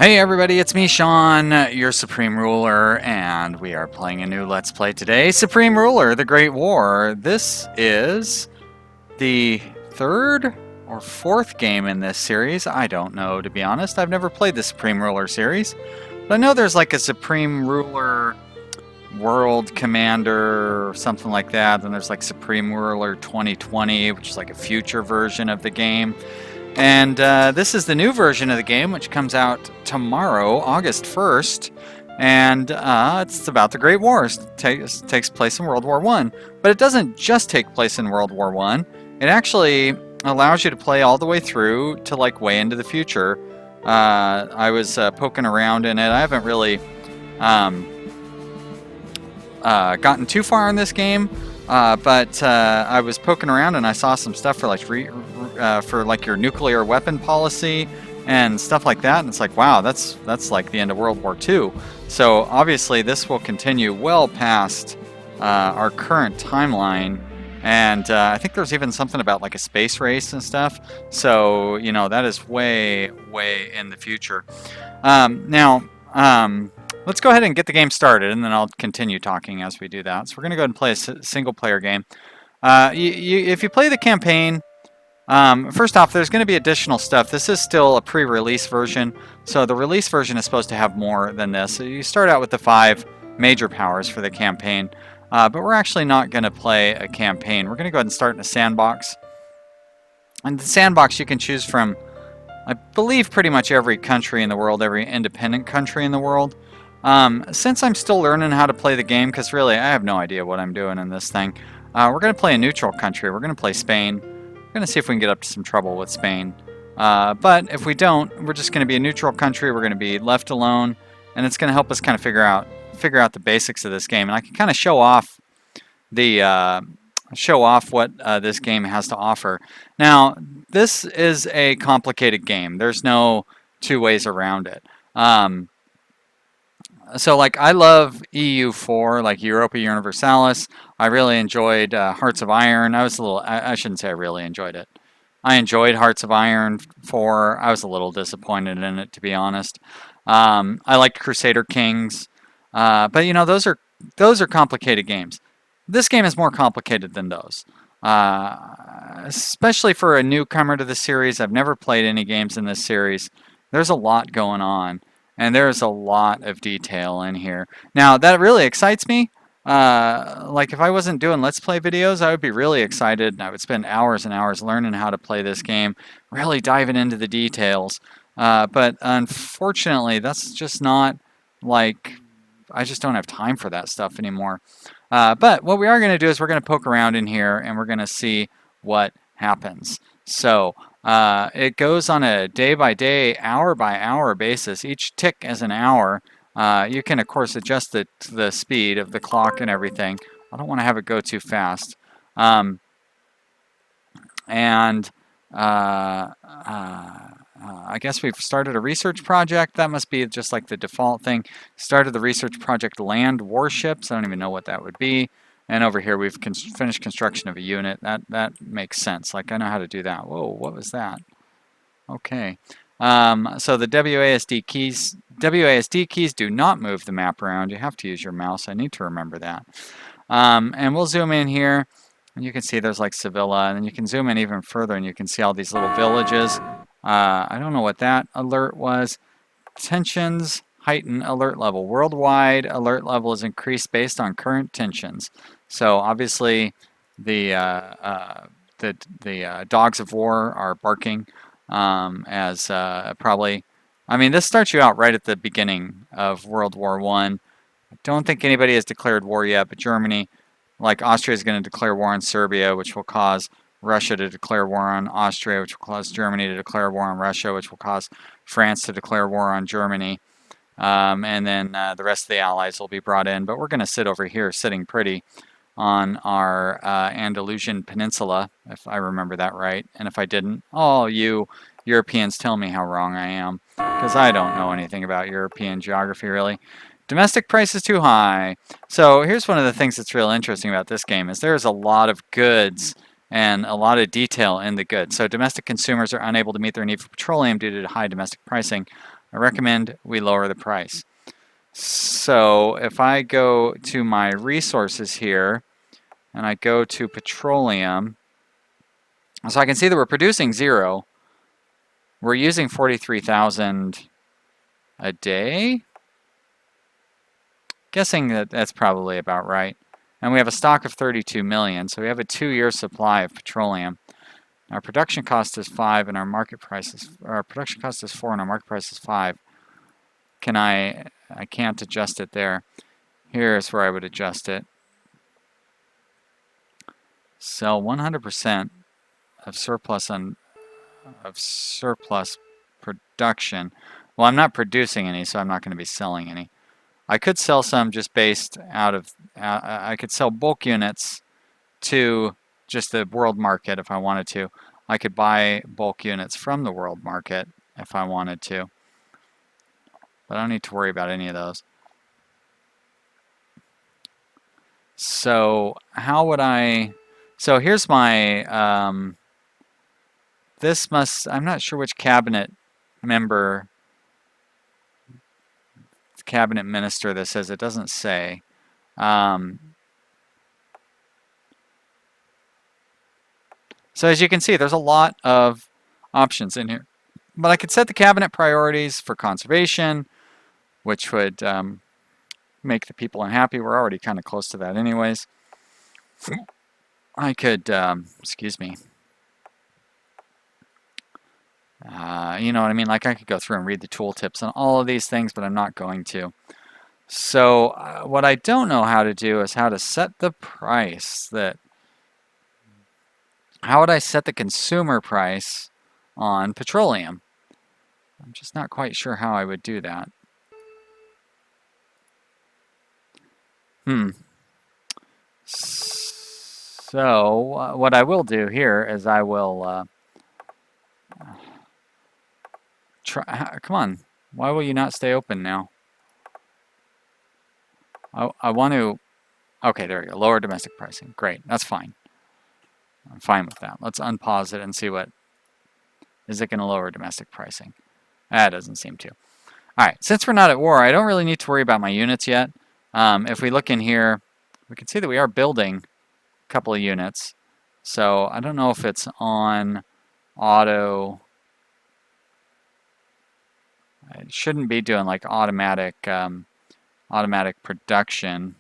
Hey everybody, it's me, Sean, your Supreme Ruler, and we are playing a new Let's Play today, Supreme Ruler, The Great War. This is the third or fourth game in this series. I don't know, to be honest. I've never played the Supreme Ruler series, but I know there's like a Supreme Ruler World Commander or something like that. Then there's like Supreme Ruler 2020, which is like a future version of the game. And this is the new version of the game, which comes out tomorrow, August 1st. And it's about the Great Wars. It takes place in World War I. But it doesn't just take place in World War I. It actually allows you to play all the way through to like way into the future. I was poking around in it. I haven't really gotten too far in this game. But I was poking around and I saw some stuff for like your nuclear weapon policy and stuff like that, and it's like, wow, that's like the end of World War II. So obviously this will continue well past our current timeline, and I think there's even something about like a space race and stuff. So you know, that is way in the future. Let's go ahead and get the game started, and then I'll continue talking as we do that. So we're going to go ahead and play a single-player game. If you play the campaign, first off, there's going to be additional stuff. This is still a pre-release version, so the release version is supposed to have more than this. So you start out with the 5 major powers for the campaign, but we're actually not going to play a campaign. We're going to go ahead and start in a sandbox. And the sandbox, you can choose from, I believe, pretty much every country in the world, every independent country in the world. Since I'm still learning how to play the game, because really I have no idea what I'm doing in this thing, we're going to play a neutral country. We're going to play Spain. We're going to see if we can get up to some trouble with Spain. But if we don't, we're just going to be a neutral country. We're going to be left alone, and it's going to help us kind of figure out the basics of this game. And I can kind of show off what this game has to offer. Now, this is a complicated game. There's no two ways around it. So like, I love EU4, like Europa Universalis. I really enjoyed Hearts of Iron. I shouldn't say I really enjoyed it. I enjoyed Hearts of Iron 4. I was a little disappointed in it, to be honest. I liked Crusader Kings. But you know, those are complicated games. This game is more complicated than those. Especially for a newcomer to the series. I've never played any games in this series. There's a lot going on. And there's a lot of detail in here. Now, that really excites me. Like, if I wasn't doing Let's Play videos, I would be really excited. And I would spend hours and hours learning how to play this game, really diving into the details. But unfortunately, that's just not, like, I just don't have time for that stuff anymore. But what we are going to do is we're going to poke around in here, and we're going to see what happens. So, it goes on a day-by-day, hour-by-hour basis. Each tick is an hour. You can, of course, adjust the speed of the clock and everything. I don't want to have it go too fast. I guess we've started a research project. That must be just like the default thing. Started the research project Land Warships. I don't even know what that would be. And over here, we've finished construction of a unit. That makes sense. Like, I know how to do that. Whoa, what was that? Okay. So the WASD keys do not move the map around. You have to use your mouse. I need to remember that. And we'll zoom in here, and you can see there's like Sevilla, and then you can zoom in even further, and you can see all these little villages. I don't know what that alert was. Tensions. Heighten alert level. Worldwide alert level is increased based on current tensions. So obviously the dogs of war are barking as probably. I mean, this starts you out right at the beginning of World War I. I don't think anybody has declared war yet, but Germany, like Austria, is going to declare war on Serbia, which will cause Russia to declare war on Austria, which will cause Germany to declare war on Russia, which will cause France to declare war on Germany. And then the rest of the allies will be brought in. But we're going to sit over here, sitting pretty on our Andalusian Peninsula, if I remember that right. And if I didn't, oh, you Europeans tell me how wrong I am, because I don't know anything about European geography, really. Domestic price is too high. So here's one of the things that's real interesting about this game is there's a lot of goods and a lot of detail in the goods. So domestic consumers are unable to meet their need for petroleum due to high domestic pricing. I recommend we lower the price. So if I go to my resources here and I go to petroleum, so I can see that we're producing 0. We're using 43,000 a day. Guessing that that's probably about right. And we have a stock of 32 million, so we have a 2-year supply of petroleum. Our production cost is 5 and our market price is, our production cost is 4 and our market price is 5. I can't adjust it there. Here's where I would adjust it. Sell 100% of surplus production. Well, I'm not producing any, so I'm not going to be selling any. I could sell some just based out of, I could sell bulk units to just the world market if I wanted to. I could buy bulk units from the world market if I wanted to. But I don't need to worry about any of those. So how would I, so here's my, I'm not sure which cabinet member, cabinet minister this is, it doesn't say. So as you can see, there's a lot of options in here. But I could set the cabinet priorities for conservation, which would make the people unhappy. We're already kind of close to that anyways. I could, excuse me. You know what I mean? Like I could go through and read the tooltips and all of these things, but I'm not going to. So what I don't know how to do is how to set the price that, how would I set the consumer price on petroleum? I'm just not quite sure how I would do that. So what I will do here is I will try. Come on, why will you not stay open now? I want to. Okay, there we go. Lower domestic pricing. Great, that's fine. I'm fine with that. Let's unpause it and see what is it going to lower domestic pricing. That doesn't seem to. All right, since we're not at war, I don't really need to worry about my units yet. If we look in here, we can see that we are building a couple of units. So I don't know if it's on auto. It shouldn't be doing like automatic production.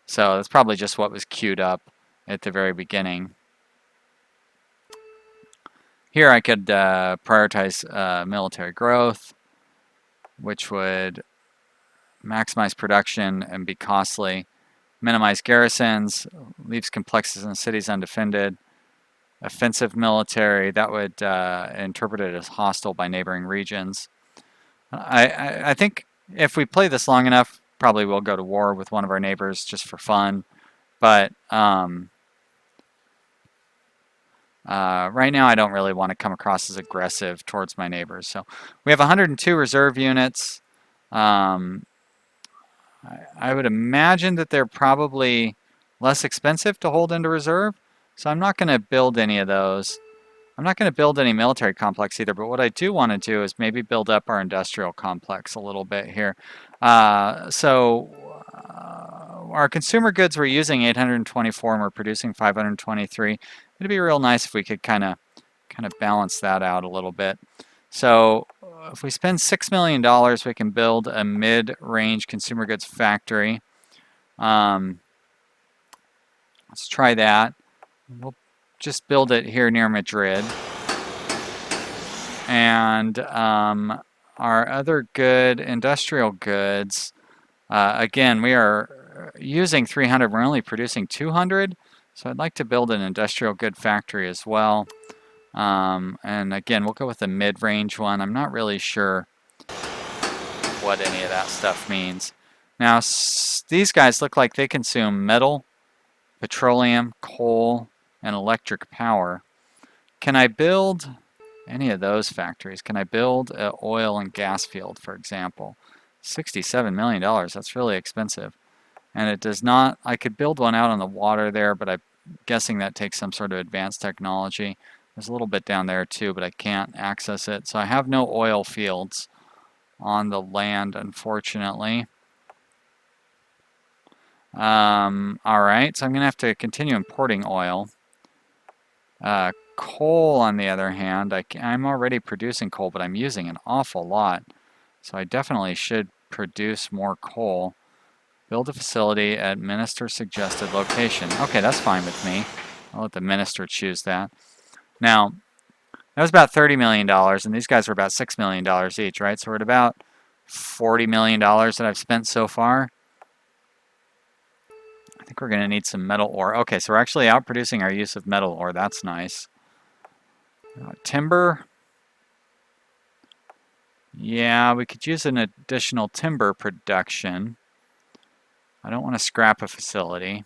So that's probably just what was queued up at the very beginning. Here I could prioritize military growth, which would maximize production and be costly. Minimize garrisons, leaves complexes in cities undefended. Offensive military, that would interpret it as hostile by neighboring regions. I think if we play this long enough, probably we'll go to war with one of our neighbors just for fun. But right now I don't really want to come across as aggressive towards my neighbors. So we have 102 reserve units. I would imagine that they're probably less expensive to hold into reserve. So I'm not going to build any of those. I'm not going to build any military complex either, but what I do want to do is maybe build up our industrial complex a little bit here. Our consumer goods, we're using 824 and we're producing 523. It'd be real nice if we could kind of balance that out a little bit. So if we spend $6 million, we can build a mid-range consumer goods factory. Let's try that. We'll just build it here near Madrid. And our other good industrial goods, again, we are using 300. We're only producing 200. So I'd like to build an industrial good factory as well. And again, we'll go with a mid-range one. I'm not really sure what any of that stuff means. Now, these guys look like they consume metal, petroleum, coal, and electric power. Can I build any of those factories? Can I build an oil and gas field, for example? $67 million, that's really expensive. And it does not, I could build one out on the water there, but I'm guessing that takes some sort of advanced technology. There's a little bit down there too, but I can't access it. So I have no oil fields on the land, unfortunately. All right, so I'm going to have to continue importing oil. Coal, on the other hand, I'm already producing coal, but I'm using an awful lot. So I definitely should produce more coal. Build a facility at minister suggested location. Okay, that's fine with me. I'll let the minister choose that. Now, that was about $30 million, and these guys were about $6 million each, right? So we're at about $40 million that I've spent so far. I think we're going to need some metal ore. Okay, so we're actually outproducing our use of metal ore. That's nice. Timber. Yeah, we could use an additional timber production. I don't want to scrap a facility.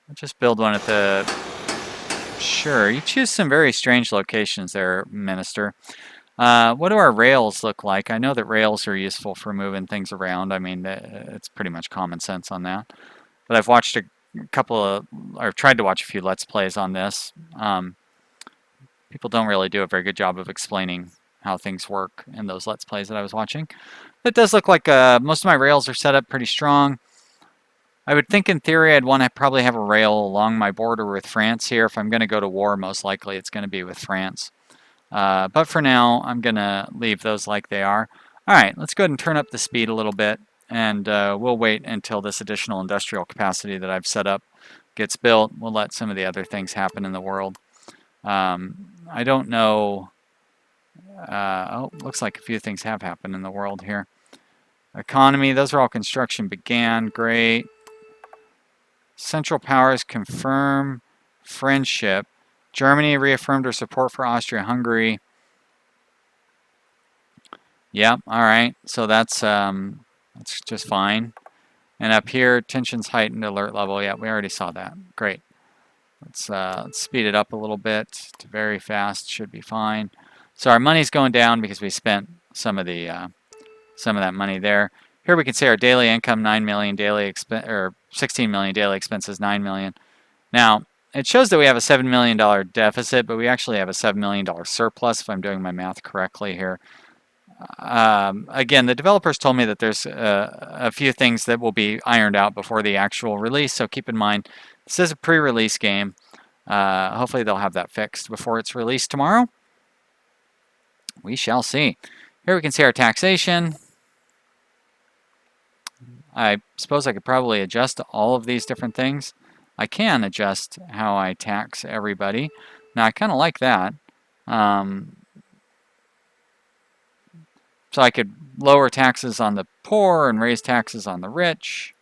I'll just build one at the... Sure, you choose some very strange locations there, Minister. What do our rails look like? I know that rails are useful for moving things around. I mean, it's pretty much common sense on that. But I've watched a couple of, or tried to watch a few Let's Plays on this. People don't really do a very good job of explaining how things work in those Let's Plays that I was watching. It does look like most of my rails are set up pretty strong. I would think in theory I'd want to probably have a rail along my border with France here. If I'm going to go to war, most likely it's going to be with France. But for now, I'm going to leave those like they are. All right, let's go ahead and turn up the speed a little bit, and we'll wait until this additional industrial capacity that I've set up gets built. We'll let some of the other things happen in the world. I don't know. Oh, looks like a few things have happened in the world here. Economy, those are all construction began. Great. Central Powers confirm friendship. Germany reaffirmed her support for Austria-Hungary. Yep, all right. So that's just fine. And up here, tensions heightened, alert level. Yeah, we already saw that. Great. Let's speed it up a little bit to very fast. Should be fine. So our money's going down because we spent some of that money there. Here we can see our daily income 9 million, daily expense or 16 million, daily expenses 9 million. Now it shows that we have a $7 million deficit, but we actually have a $7 million surplus if I'm doing my math correctly here. Again, the developers told me that there's a few things that will be ironed out before the actual release, so keep in mind this is a pre-release game. Hopefully they'll have that fixed before it's released tomorrow. We shall see. Here we can see our taxation. I suppose I could probably adjust all of these different things. I can adjust how I tax everybody. Now I kind of like that. So I could lower taxes on the poor and raise taxes on the rich.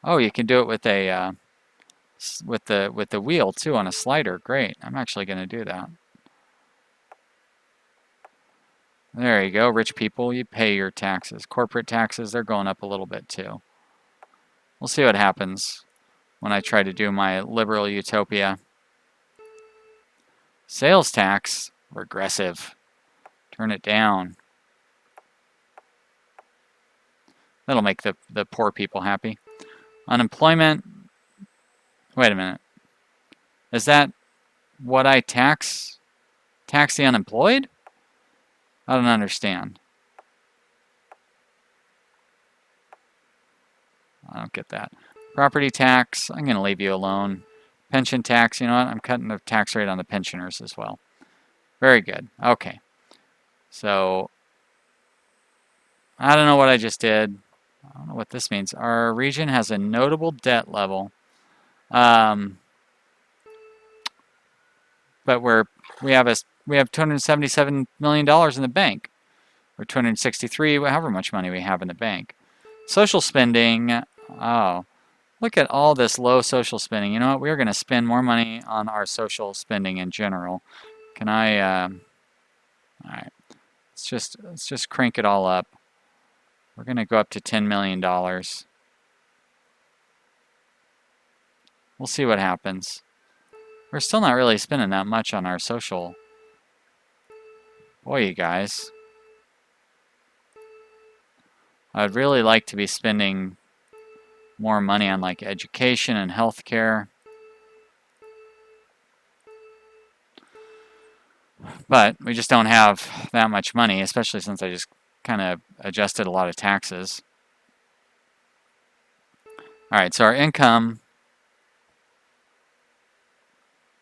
Oh, you can do it with a with the wheel too on a slider. Great. I'm actually going to do that. There you go. Rich people, you pay your taxes. Corporate taxes, they're going up a little bit too. We'll see what happens when I try to do my liberal utopia. Sales tax, regressive. Turn it down. That'll make the poor people happy. Unemployment. Wait a minute. Is that what I tax? Tax the unemployed? I don't understand. I don't get that. Property tax, I'm going to leave you alone. Pension tax, you know what? I'm cutting the tax rate on the pensioners as well. Very good. Okay. So, I don't know what I just did. I don't know what this means. Our region has a notable debt level. But we have $277 million in the bank. Or 263, however much money we have in the bank. Social spending. Oh, look at all this low social spending. You know what? We're going to spend more money on our social spending in general. Can I? All right. Let's just crank it all up. We're going to go up to $10 million. We'll see what happens. We're still not really spending that much on our social. Boy, you guys. I'd really like to be spending more money on like education and healthcare. But we just don't have that much money, especially since I just kind of adjusted a lot of taxes. All right, so our income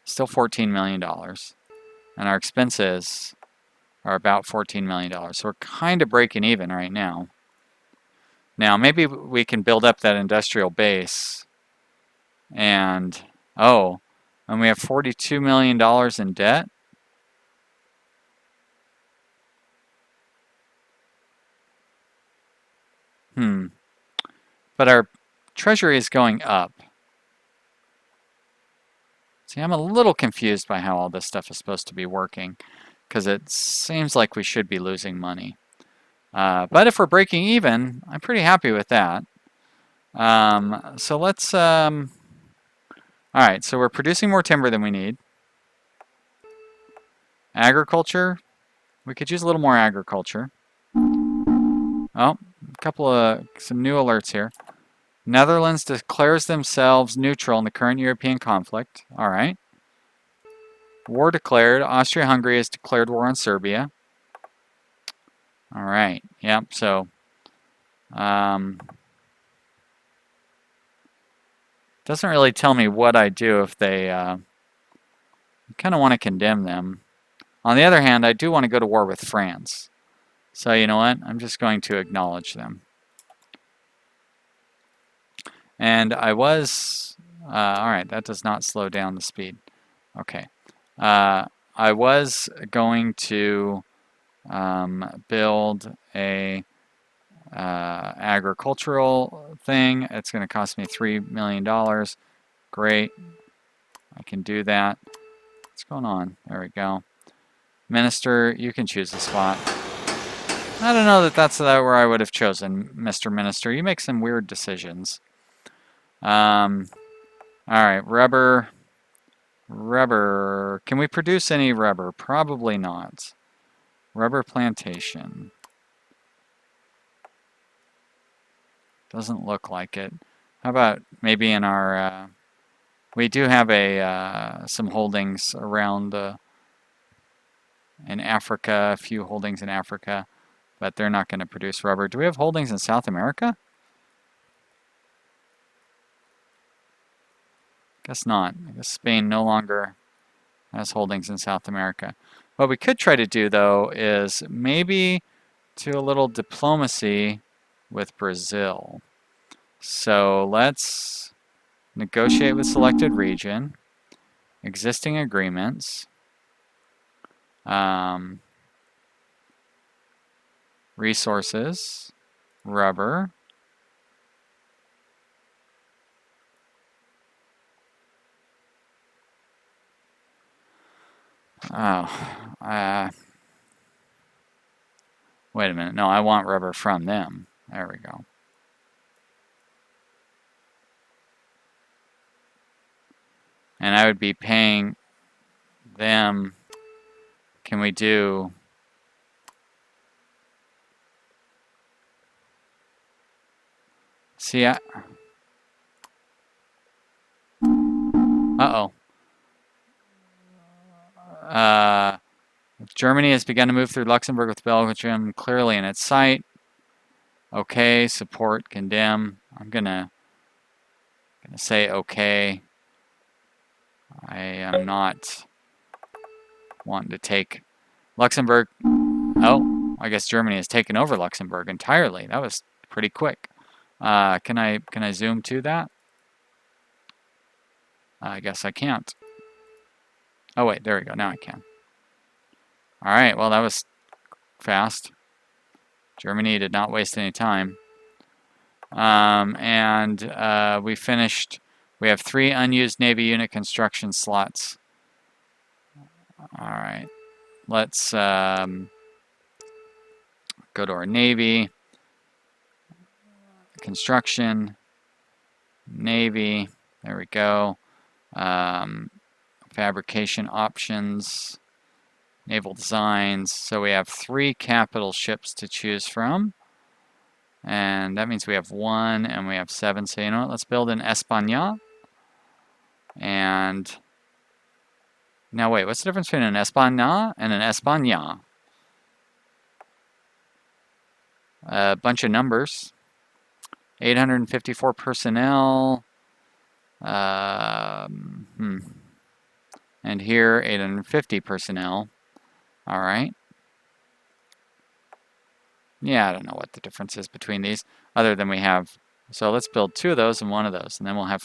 still $14 million, and our expenses are about $14 million. So we're kind of breaking even right now. Now, maybe we can build up that industrial base and, and we have $42 million in debt. But our treasury is going up. See, I'm a little confused by how all this stuff is supposed to be working, because it seems like we should be losing money. But if we're breaking even, I'm pretty happy with that. So let's, all right, so we're producing more timber than we need. Agriculture, we could use a little more agriculture. Oh, some new alerts here. Netherlands declares themselves neutral in the current European conflict. All right. War declared. Austria-Hungary has declared war on Serbia. All right. Yep. So, doesn't really tell me what I do if they kind of want to condemn them. On the other hand, I do want to go to war with France. So you know what? I'm just going to acknowledge them. And I was, all right, that does not slow down the speed. Okay. I was going to build a agricultural thing. It's going to cost me $3 million. Great. I can do that. What's going on? There we go. Minister, you can choose a spot. I don't know that that's where I would have chosen, Mr. Minister. You make some weird decisions. All right, rubber. Rubber. Can we produce any rubber? Probably not. Rubber plantation. Doesn't look like it. How about maybe in our... we do have some holdings around in Africa, a few holdings in Africa, but they're not going to produce rubber. Do we have holdings in South America? Guess not. I guess Spain no longer has holdings in South America. What we could try to do, though, is maybe do a little diplomacy with Brazil. So let's negotiate with selected region, existing agreements, resources, rubber. Wait a minute. No, I want rubber from them. There we go. And I would be paying them. Can we do... See, uh-oh. Germany has begun to move through Luxembourg with Belgium clearly in its sight. Okay, support, condemn. I'm gonna say okay. I am not wanting to take Luxembourg. Oh, I guess Germany has taken over Luxembourg entirely. That was pretty quick. Can I zoom to that? I guess I can't. Oh wait, there we go. Now I can. All right, well that was fast. Germany did not waste any time. We finished. We have 3 unused Navy unit construction slots. All right, let's go to our Navy. Construction, Navy, there we go. Fabrication options, naval designs. So we have 3 capital ships to choose from. And that means we have 1 and we have 7. So you know what, let's build an España. And Now wait, what's the difference between an España and an España? A bunch of numbers. 854 personnel. And here, 850 personnel. All right. Yeah, I don't know what the difference is between these, other than we have. So let's build 2 of those and 1 of those, and then we'll have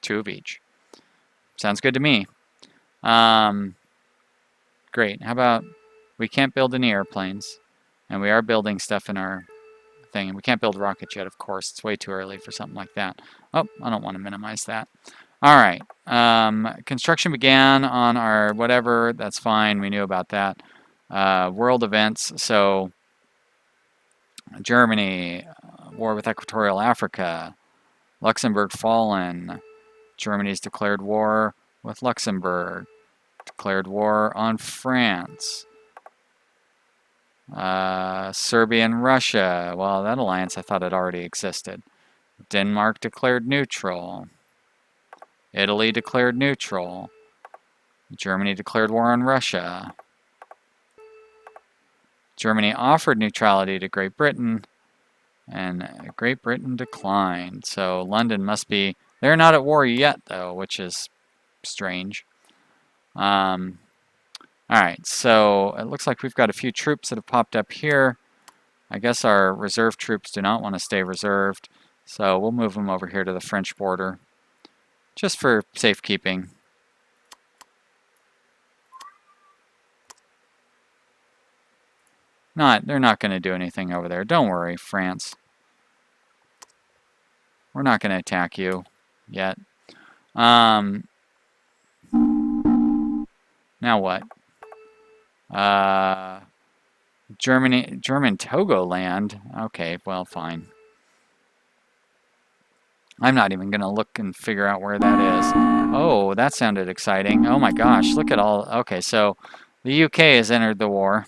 2 of each. Sounds good to me. Great. How about we can't build any airplanes, and we are building stuff in our thing. And we can't build rockets yet, of course. It's way too early for something like that. Oh, I don't want to minimize that. All right. Construction began on our whatever. That's fine. We knew about that. World events. So Germany, war with Equatorial Africa. Luxembourg fallen. Germany's declared war with Luxembourg. Declared war on France. Serbia and Russia. Well, that alliance I thought it already existed. Denmark declared neutral. Italy declared neutral. Germany declared war on Russia. Germany offered neutrality to Great Britain, and Great Britain declined. So London must be... They're not at war yet, though, which is strange. All right, so it looks like we've got a few troops that have popped up here. I guess our reserve troops do not want to stay reserved, so we'll move them over here to the French border, just for safekeeping. They're not going to do anything over there. Don't worry, France. We're not going to attack you yet. Now what? German Togoland. Okay, well, fine. I'm not even going to look and figure out where that is. Oh, that sounded exciting. Oh my gosh, look at all... Okay, so the UK has entered the war.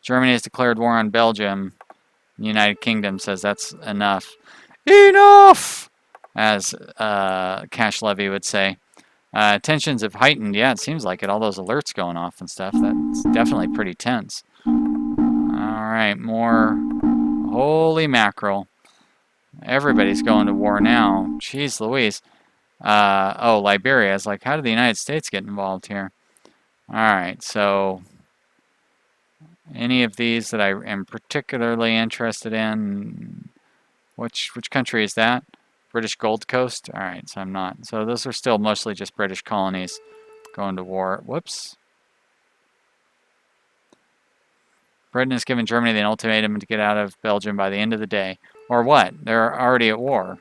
Germany has declared war on Belgium. The United Kingdom says that's enough. Enough! As Cash Levy would say. Tensions have heightened. Yeah, it seems like it. All those alerts going off and stuff. That's definitely pretty tense. Alright, more. Holy mackerel. Everybody's going to war now. Jeez Louise. Oh, Liberia is like, how did the United States get involved here? Alright, so... Any of these that I am particularly interested in? Which country is that? British Gold Coast? Alright, so I'm not. So those are still mostly just British colonies going to war. Whoops. Britain has given Germany an ultimatum to get out of Belgium by the end of the day. Or what? They're already at war.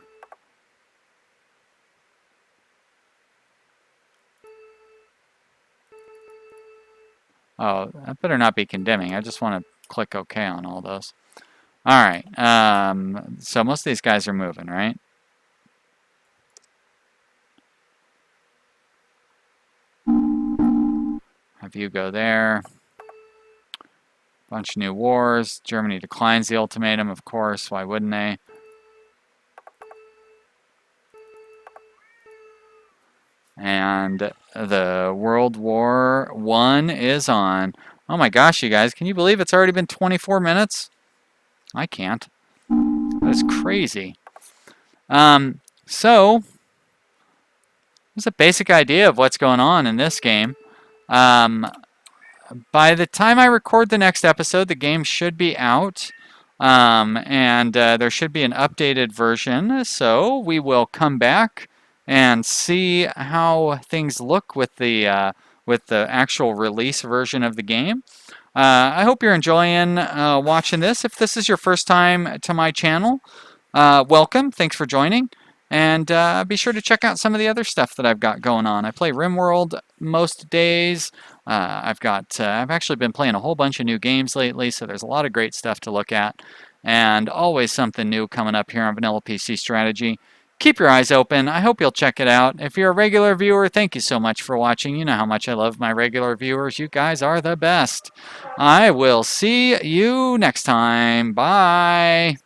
Oh, that better not be condemning. I just want to click OK on all those. Alright, so most of these guys are moving, right? Have you go there. Bunch of new wars. Germany declines the ultimatum, of course. Why wouldn't they? And the World War I is on. Oh my gosh, you guys. Can you believe it's already been 24 minutes? I can't. That's crazy. So, there's a basic idea of what's going on in this game. By the time I record the next episode, the game should be out. And there should be an updated version. So, we will come back and see how things look with the actual release version of the game. I hope you're enjoying watching this. If this is your first time to my channel, welcome. Thanks for joining. And be sure to check out some of the other stuff that I've got going on. I play RimWorld most days. I've actually been playing a whole bunch of new games lately, so there's a lot of great stuff to look at. And always something new coming up here on Vanilla PC Strategy. Keep your eyes open. I hope you'll check it out. If you're a regular viewer, thank you so much for watching. You know how much I love my regular viewers. You guys are the best. I will see you next time. Bye.